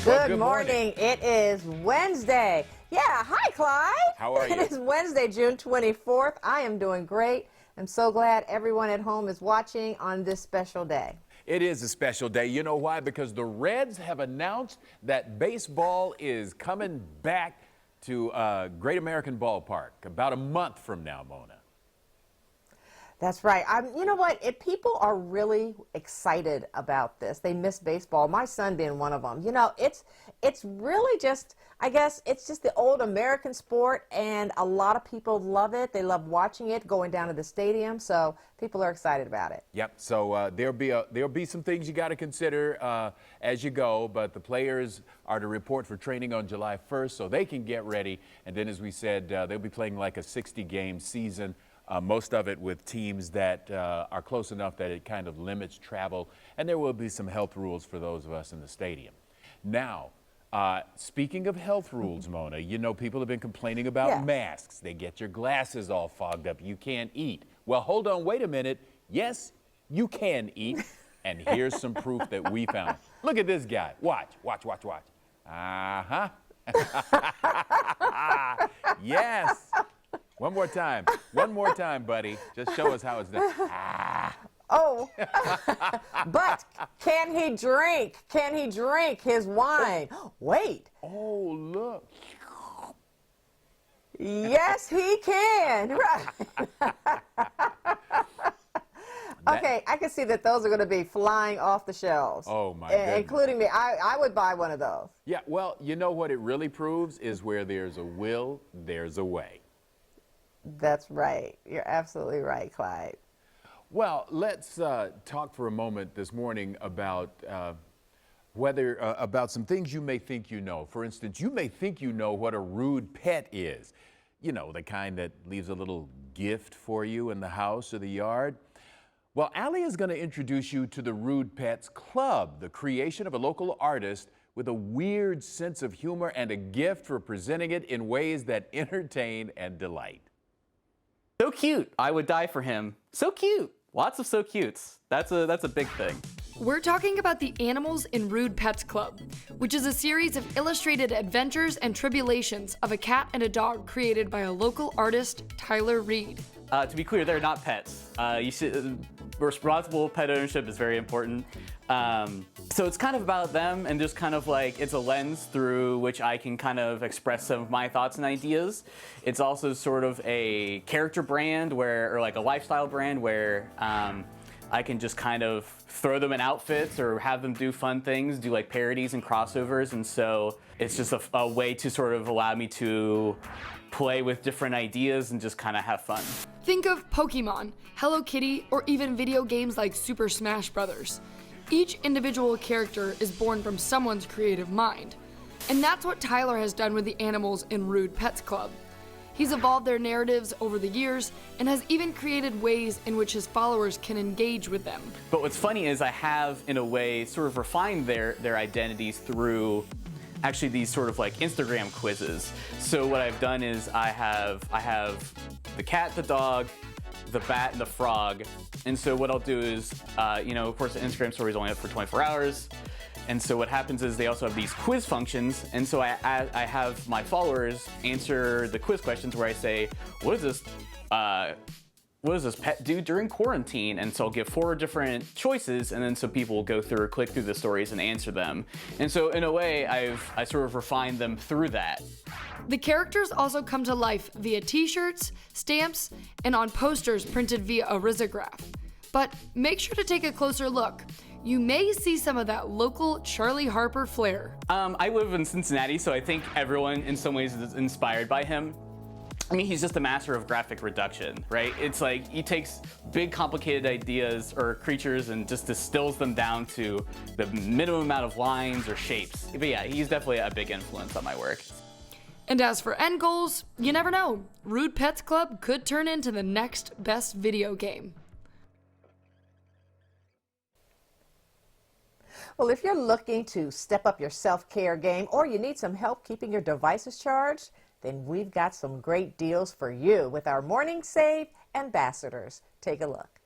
Good morning. It is Wednesday. Yeah, hi, Clyde. How are you? It is Wednesday, June 24th. I am doing great. I'm so glad everyone at home is watching on this special day. It is a special day. You know why? Because the Reds have announced that baseball is coming back to Great American Ballpark about a month from now, Mona. That's right. You know what? People are really excited about this. They miss baseball. My son being one of them. You know, it's really just, I guess, it's just the old American sport, and a lot of people love it. They love watching it, going down to the stadium. So people are excited about it. Yep. So there'll be some things you got to consider as you go. But the players are to report for training on July 1st, so they can get ready. And then, as we said, they'll be playing like a 60-game season. Most of it with teams that are close enough that it kind of limits travel, and there will be some health rules for those of us in the stadium. Now, speaking of health rules, Mona, you know people have been complaining about masks. They get your glasses all fogged up. You can't eat. Well, hold on, wait a minute. Yes, you can eat, and here's some proof that we found. Look at this guy. Watch, watch, watch, watch. Uh-huh. Yes. One more time, buddy. Just show us how it's done. Oh, but can he drink? Can he drink his wine? Wait. Oh, look. Yes, he can. Right. Okay, I can see that those are going to be flying off the shelves. Oh, my goodness. Including me. I would buy one of those. Yeah, well, you know what it really proves is where there's a will, there's a way. That's right. You're absolutely right, Clyde. Well, let's talk for a moment this morning about about some things you may think you know. For instance, you may think you know what a rude pet is. You know, the kind that leaves a little gift for you in the house or the yard. Well, Allie is going to introduce you to the Rude Pets Club, the creation of a local artist with a weird sense of humor and a gift for presenting it in ways that entertain and delight. So cute. I would die for him. So cute. Lots of so cutes. That's a big thing. We're talking about the Animals in Rude Pets Club, which is a series of illustrated adventures and tribulations of a cat and a dog created by a local artist, Tyler Reed. To be clear, they're not pets. Responsible pet ownership is very important. So it's kind of about them, and just kind of like it's a lens through which I can kind of express some of my thoughts and ideas. It's also sort of a character brand or like a lifestyle brand where I can just kind of throw them in outfits or have them do fun things, do like parodies and crossovers. And so it's just a way to sort of allow me to play with different ideas and just kind of have fun. Think of Pokemon, Hello Kitty, or even video games like Super Smash Bros. Each individual character is born from someone's creative mind. And that's what Tyler has done with the Animals in Rude Pets Club. He's evolved their narratives over the years and has even created ways in which his followers can engage with them. But what's funny is I have, in a way, sort of refined their identities through actually these sort of like Instagram quizzes. So what I've done is I have the cat, the dog, the bat, and the frog. And so what I'll do is, of course, the Instagram story is only up for 24 hours. And so what happens is they also have these quiz functions. And so I have my followers answer the quiz questions where I say, what does this pet do during quarantine? And so I'll give 4 different choices, and then so people will go through or click through the stories and answer them. And so in a way, I sort of refined them through that. The characters also come to life via t-shirts, stamps, and on posters printed via a risograph. But make sure to take a closer look. You may see some of that local Charlie Harper flair. I live in Cincinnati, so I think everyone in some ways is inspired by him. I mean, he's just a master of graphic reduction, right? It's like he takes big, complicated ideas or creatures and just distills them down to the minimum amount of lines or shapes. But yeah, he's definitely a big influence on my work. And as for end goals, you never know. Rude Pets Club could turn into the next best video game. Well, if you're looking to step up your self-care game or you need some help keeping your devices charged, then we've got some great deals for you with our Morning Save ambassadors. Take a look.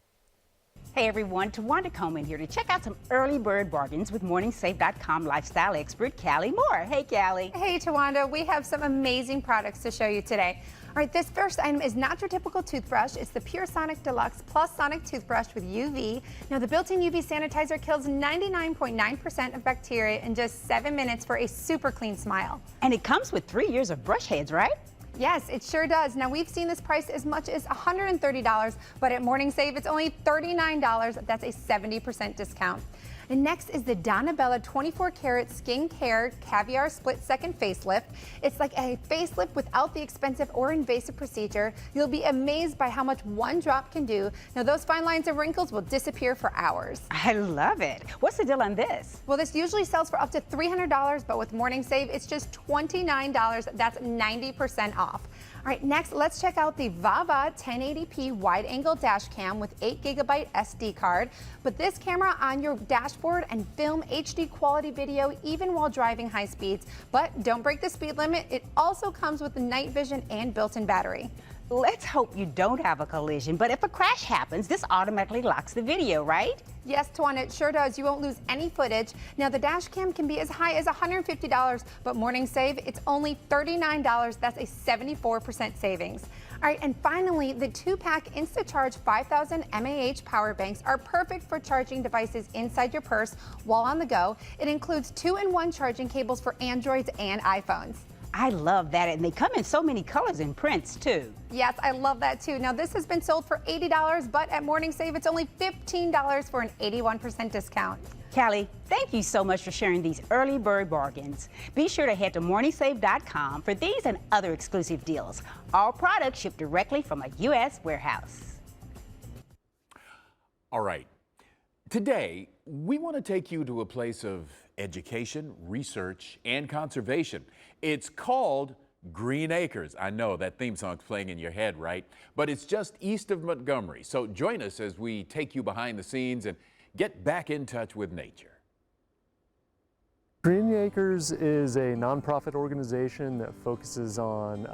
Hey everyone, Tawanda Coleman here to check out some early bird bargains with MorningSave.com lifestyle expert Callie Moore. Hey Callie. Hey Tawanda, we have some amazing products to show you today. All right, this first item is not your typical toothbrush. It's the Pure Sonic Deluxe Plus Sonic Toothbrush with UV. Now the built-in UV sanitizer kills 99.9% of bacteria in just 7 minutes for a super clean smile. And it comes with 3 years of brush heads, right? Yes, it sure does. Now, we've seen this price as much as $130, but at Morning Save, it's only $39. That's a 70% discount. And next is the Donna 24-karat skincare Caviar split-second facelift. It's like a facelift without the expensive or invasive procedure. You'll be amazed by how much one drop can do. Now, those fine lines and wrinkles will disappear for hours. I love it. What's the deal on this? Well, this usually sells for up to $300, but with Morning Save, it's just $29. That's 90% off. All right, next, let's check out the Vava 1080p wide-angle dash cam with 8GB SD card. Put this camera on your dashboard and film HD quality video even while driving high speeds. But don't break the speed limit. It also comes with the night vision and built-in battery. Let's hope you don't have a collision, but if a crash happens, this automatically locks the video, right? Yes, Tawanda, it sure does. You won't lose any footage. Now, the dash cam can be as high as $150, but Morning Save, it's only $39. That's a 74% savings. All right, and finally, the 2-pack Instacharge 5000 mAh power banks are perfect for charging devices inside your purse while on the go. It includes 2-in-1 charging cables for Androids and iPhones. I love that, and they come in so many colors and prints too. Yes, I love that too. Now this has been sold for $80, but at Morning Save it's only $15 for an 81% discount. Callie, thank you so much for sharing these early bird bargains. Be sure to head to morningsave.com for these and other exclusive deals. All products shipped directly from a U.S. warehouse. All right. Today, we want to take you to a place of education, research, and conservation. It's called Green Acres. I know that theme song's playing in your head, right? But it's just east of Montgomery. So join us as we take you behind the scenes and get back in touch with nature. Green Acres is a nonprofit organization that focuses on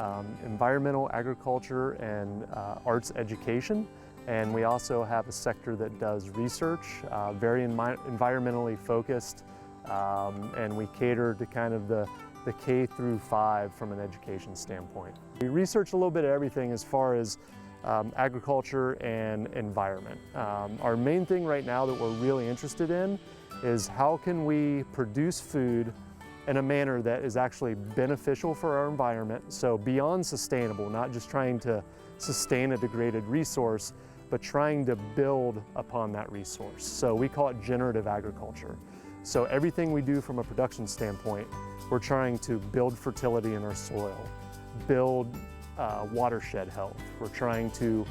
environmental agriculture and arts education. And we also have a sector that does research, very environmentally focused, and we cater to kind of the K through 5 from an education standpoint. We research a little bit of everything as far as agriculture and environment. Our main thing right now that we're really interested in is how can we produce food in a manner that is actually beneficial for our environment, so beyond sustainable, not just trying to sustain a degraded resource, but trying to build upon that resource. So we call it generative agriculture. So everything we do from a production standpoint, we're trying to build fertility in our soil, build watershed health. We're trying to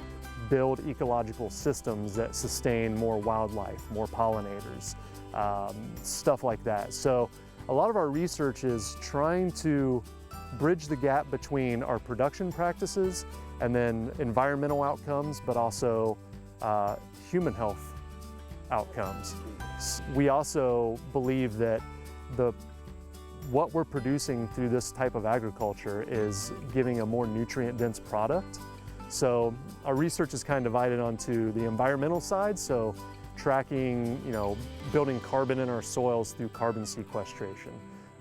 build ecological systems that sustain more wildlife, more pollinators, stuff like that. So a lot of our research is trying to bridge the gap between our production practices and then environmental outcomes, but also human health outcomes. We also believe that what we're producing through this type of agriculture is giving a more nutrient-dense product. So our research is kind of divided onto the environmental side, so tracking, building carbon in our soils through carbon sequestration,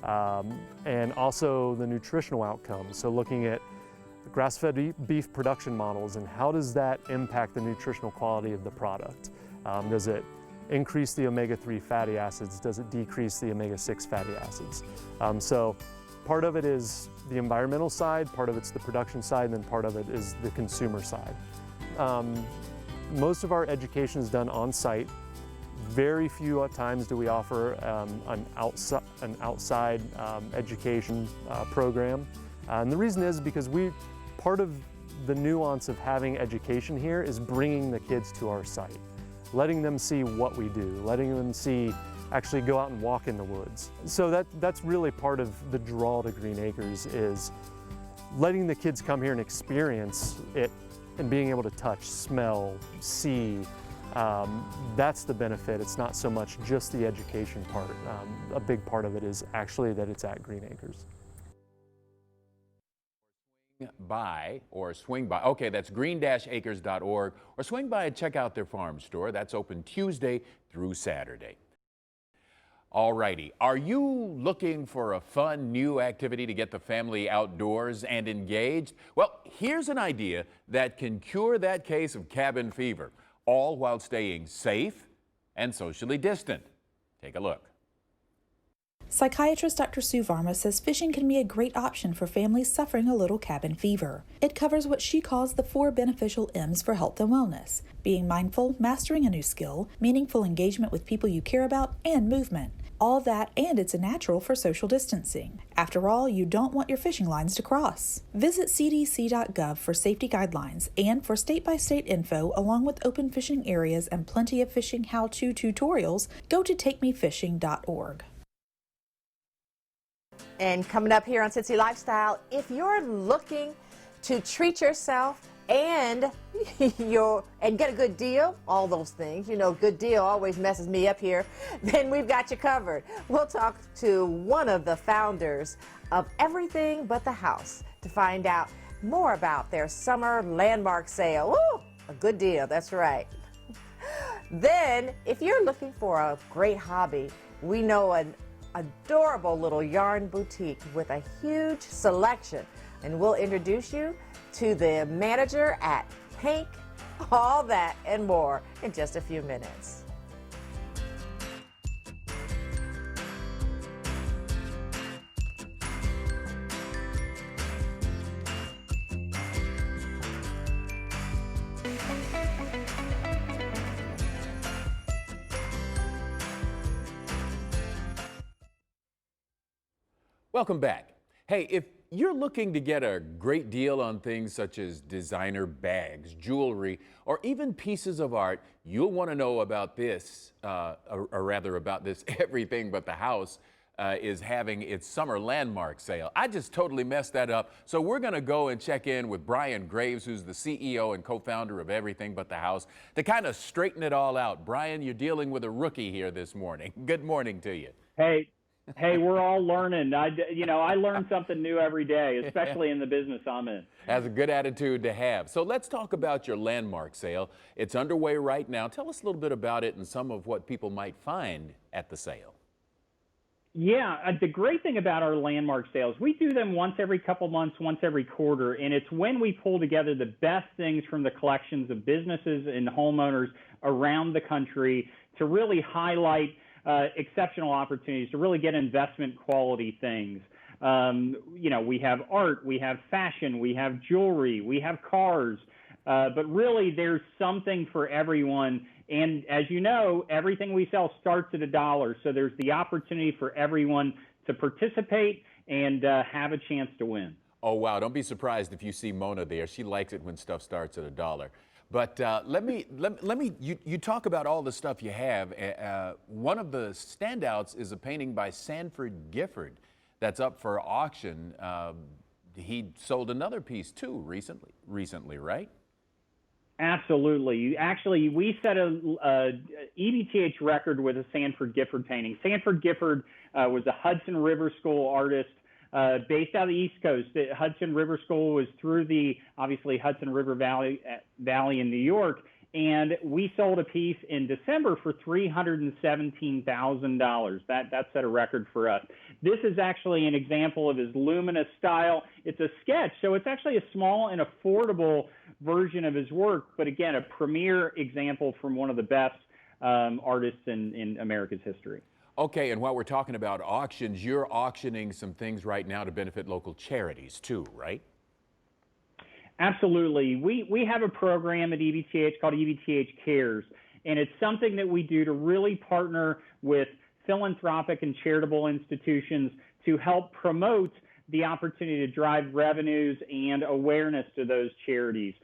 and also the nutritional outcomes. So looking at grass-fed beef production models and how does that impact the nutritional quality of the product? Does it increase the omega-3 fatty acids? Does it decrease the omega-6 fatty acids? So part of it is the environmental side, part of it's the production side, and then part of it is the consumer side. Most of our education is done on site. Very few times do we offer an outside education program. And the reason is because part of the nuance of having education here is bringing the kids to our site, letting them see what we do, letting them actually go out and walk in the woods. So that's really part of the draw to Green Acres, is letting the kids come here and experience it and being able to touch, smell, see. That's the benefit. It's not so much just the education part. A big part of it is actually that it's at Green Acres. by or swing by. Okay, that's green-acres.org, or swing by and check out their farm store. That's open Tuesday through Saturday. All righty, are you looking for a fun new activity to get the family outdoors and engaged? Well, here's an idea that can cure that case of cabin fever, all while staying safe and socially distant. Take a look. Psychiatrist Dr. Sue Varma says fishing can be a great option for families suffering a little cabin fever. It covers what she calls the 4 beneficial M's for health and wellness: being mindful, mastering a new skill, meaningful engagement with people you care about, and movement. All that, and it's a natural for social distancing. After all, you don't want your fishing lines to cross. Visit cdc.gov for safety guidelines and for state-by-state info, along with open fishing areas and plenty of fishing how-to tutorials. Go to takemefishing.org. And coming up here on Cincy Lifestyle, if you're looking to treat yourself and get a good deal, all those things, you know, good deal always messes me up here, then we've got you covered. We'll talk to one of the founders of Everything But the House to find out more about their summer landmark sale. Woo! A good deal, that's right. Then, if you're looking for a great hobby, we know an adorable little yarn boutique with a huge selection, and we'll introduce you to the manager at Pink. All that and more in just a few minutes. Welcome back. Hey, if you're looking to get a great deal on things such as designer bags, jewelry, or even pieces of art, you'll want to know about this, or rather about this Everything But the House is having its summer landmark sale. I just totally messed that up, so we're going to go and check in with Brian Graves, who's the CEO and co-founder of Everything But the House, to kind of straighten it all out. Brian, you're dealing with a rookie here this morning. Good morning to you. Hey, we're all learning. I learn something new every day, especially in the business I'm in. That's a good attitude to have. So let's talk about your landmark sale. It's underway right now. Tell us a little bit about it and some of what people might find at the sale. Yeah, the great thing about our landmark sales, we do them once every couple months, once every quarter, and it's when we pull together the best things from the collections of businesses and homeowners around the country to really highlight exceptional opportunities to really get investment quality things. We have art, we have fashion, we have jewelry, we have cars, but really there's something for everyone. And as you know, everything we sell starts at $1, so there's the opportunity for everyone to participate and have a chance to win. Oh, wow. Don't be surprised if you see Mona there. She likes it when stuff starts at $1. But you talk about all the stuff you have. One of the standouts is a painting by Sanford Gifford that's up for auction. He sold another piece too recently, right? Absolutely. Actually, we set a EBTH record with a Sanford Gifford painting. Sanford Gifford was a Hudson River School artist based out of the East Coast. The Hudson River School was through the, obviously, Hudson River Valley in New York, and we sold a piece in December for $317,000. That set a record for us. This is actually an example of his luminous style. It's a sketch, so it's actually a small and affordable version of his work, but again, a premier example from one of the best artists in America's history. Okay, and while we're talking about auctions, you're auctioning some things right now to benefit local charities too, right? Absolutely. We have a program at EBTH called EBTH Cares, and it's something that we do to really partner with philanthropic and charitable institutions to help promote the opportunity to drive revenues and awareness to those charities.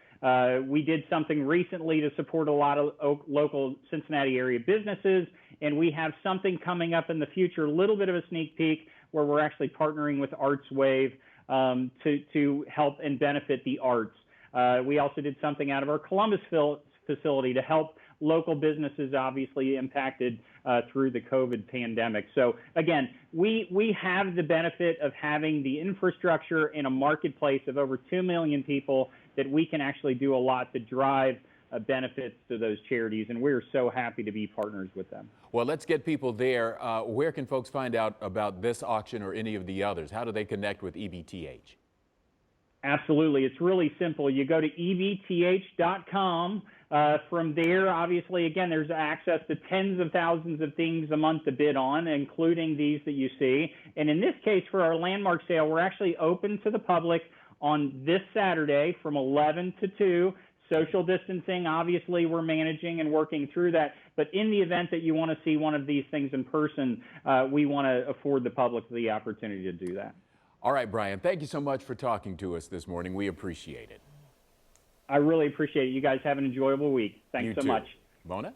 We did something recently to support a lot of local Cincinnati area businesses, and we have something coming up in the future, a little bit of a sneak peek, where we're actually partnering with Arts Wave to help and benefit the arts. We also did something out of our Columbus facility to help local businesses obviously impacted through the COVID pandemic. So again, we have the benefit of having the infrastructure in a marketplace of over 2 million people that we can actually do a lot to drive benefits to those charities, and we're so happy to be partners with them. Well, let's get people there. Where can folks find out about this auction or any of the others? How do they connect with EBTH? Absolutely. It's really simple. You go to EBTH.com. From there, obviously, again, there's access to tens of thousands of things a month to bid on, including these that you see. And in this case, for our landmark sale, we're actually open to the public on this Saturday from 11 to 2. Social distancing, obviously, we're managing and working through that. But in the event that you want to see one of these things in person, we want to afford the public the opportunity to do that. All right, Brian, thank you so much for talking to us this morning. We appreciate it. I really appreciate it. You guys have an enjoyable week. Thanks so much. Mona?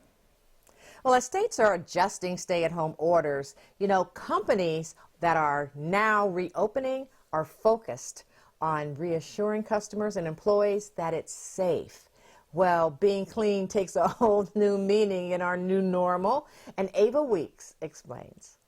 Well, as states are adjusting stay-at-home orders, you know, companies that are now reopening are focused on reassuring customers and employees that it's safe. Well, being clean takes a whole new meaning in our new normal, and Ava Weeks explains.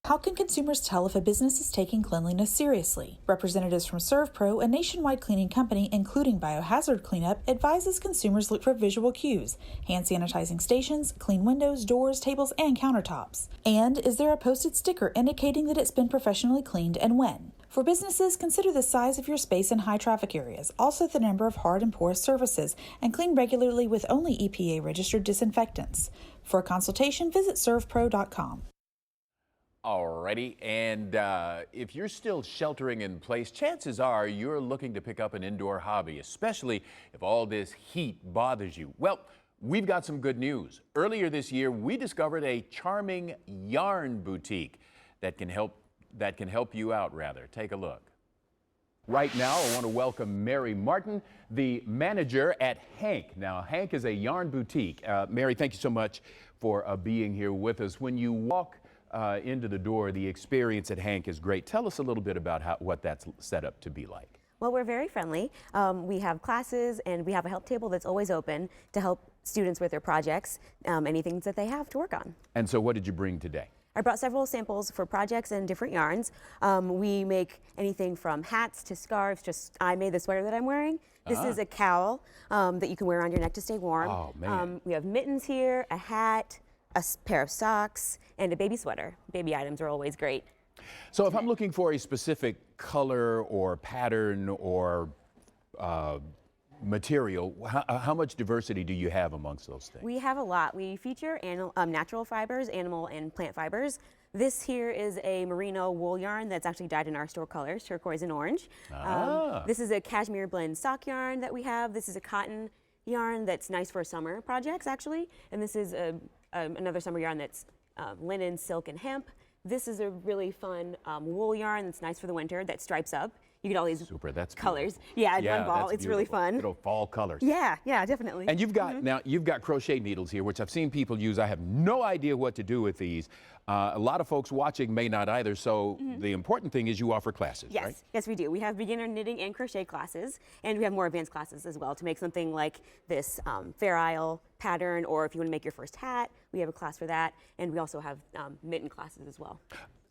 How can consumers tell if a business is taking cleanliness seriously? Representatives from ServPro, a nationwide cleaning company including biohazard cleanup, advises consumers look for visual cues: hand sanitizing stations, clean windows, doors, tables, and countertops. And is there a posted sticker indicating that it's been professionally cleaned and when? For businesses, consider the size of your space in high traffic areas, also the number of hard and porous surfaces, and clean regularly with only EPA registered disinfectants. For a consultation, visit servpro.com. Alrighty, and if you're still sheltering in place, chances are you're looking to pick up an indoor hobby, especially if all this heat bothers you. Well, we've got some good news. Earlier this year, we discovered a charming yarn boutique that can help you out, rather. Take a look. Right now, I want to welcome Mary Martin, the manager at Hank. Now, Hank is a yarn boutique. Mary, thank you so much for being here with us. When you walk into the door, the experience at Hank is great. Tell us a little bit about what that's set up to be like. Well, we're very friendly. We have classes and we have a help table that's always open to help students with their projects, anything that they have to work on. And so what did you bring today? I brought several samples for projects and different yarns. We make anything from hats to scarves. I made the sweater that I'm wearing. This is a cowl that you can wear around your neck to stay warm. Oh, man. We have mittens here, a hat, a pair of socks, and a baby sweater. Baby items are always great. So if I'm looking for a specific color or pattern or material, how much diversity do you have amongst those things? We have a lot. We feature natural fibers, animal and plant fibers. This here is a merino wool yarn that's actually dyed in our store colors, turquoise and orange. This is a cashmere blend sock yarn that we have. This is a cotton yarn that's nice for summer projects, actually. And this is another summer yarn that's linen, silk, and hemp. This is a really fun wool yarn that's nice for the winter that stripes up. You get all these colors. Yeah, in one ball. It's really fun. Little fall colors. Yeah, definitely. And you've got now you've got crochet needles here, which I've seen people use. I have no idea what to do with these. A lot of folks watching may not either. So the important thing is you offer classes, right? Yes, we do. We have beginner knitting and crochet classes, and we have more advanced classes as well to make something like this Fair Isle pattern, or if you want to make your first hat, we have a class for that, and we also have mitten classes as well.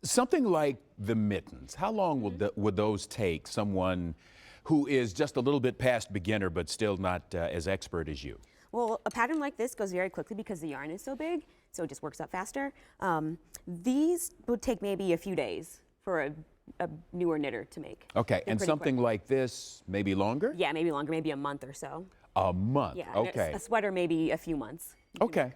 Something like the mittens, how long would those take someone who is just a little bit past beginner but still not as expert as you? Well, a pattern like this goes very quickly because the yarn is so big, so it just works up faster. These would take maybe a few days for a newer knitter to make. Okay, and something like this, maybe longer? Yeah, maybe longer, maybe a month or so. A month, yeah, okay. A sweater, maybe a few months. Okay,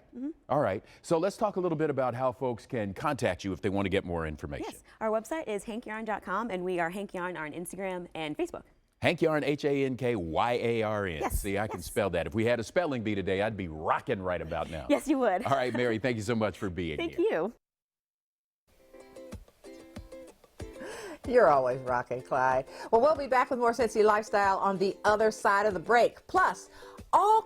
all right. So let's talk a little bit about how folks can contact you if they want to get more information. Yes, our website is hankyarn.com, and we are Hank Yarn on Instagram and Facebook. Hank Yarn, H-A-N-K-Y-A-R-N. Yes. See, I can spell that. If we had a spelling bee today, I'd be rocking right about now. Yes, you would. All right, Mary, thank you so much for being here. Thank you. You're always rocking, Clyde. Well, we'll be back with more Cincy Lifestyle on the other side of the break. Plus,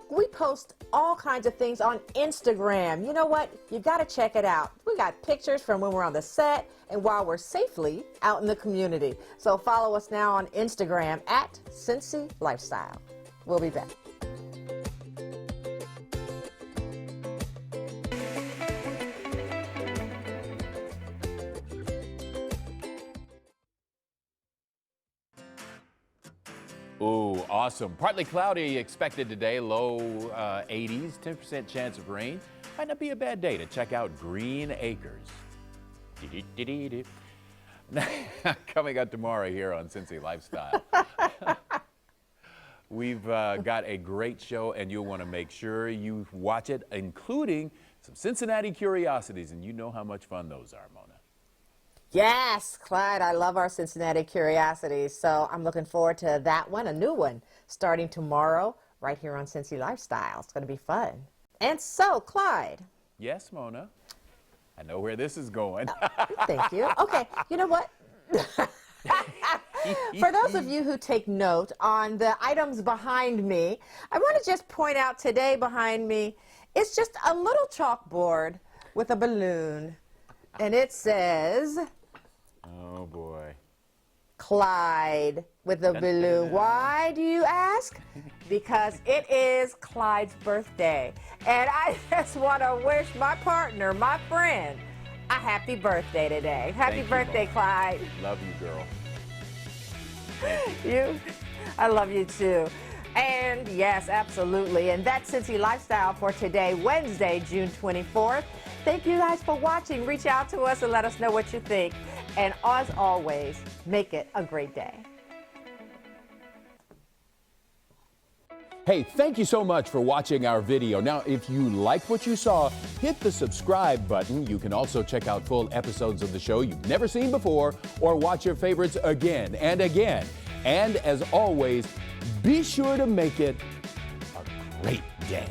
we post all kinds of things on Instagram. You know what? You got to check it out. We got pictures from when we're on the set and while we're safely out in the community. So follow us now on Instagram at Cincy Lifestyle. We'll be back. Ooh, awesome. Partly cloudy expected today, low 80s, 10% chance of rain. Might not be a bad day to check out Green Acres. Coming up tomorrow here on Cincy Lifestyle. We've got a great show, and you'll want to make sure you watch it, including some Cincinnati curiosities, and you know how much fun those are, Mona. Yes, Clyde, I love our Cincinnati curiosities, so I'm looking forward to that one, a new one, starting tomorrow right here on Cincy Lifestyle. It's going to be fun. And so, Clyde. Yes, Mona. I know where this is going. Thank you. Okay, you know what? For those of you who take note on the items behind me, I want to just point out today behind me, it's just a little chalkboard with a balloon. And it says, oh boy, Clyde with a balloon. Why do you ask? Because it is Clyde's birthday. And I just want to wish my partner, my friend, a happy birthday today. Happy birthday, Clyde. Love you, girl. I love you too. And yes, absolutely. And that's Cincy Lifestyle for today, Wednesday, June 24th. Thank you guys for watching. Reach out to us and let us know what you think. And as always, make it a great day. Hey, thank you so much for watching our video. Now, if you liked what you saw, hit the subscribe button. You can also check out full episodes of the show you've never seen before, or watch your favorites again and again. And as always, be sure to make it a great day.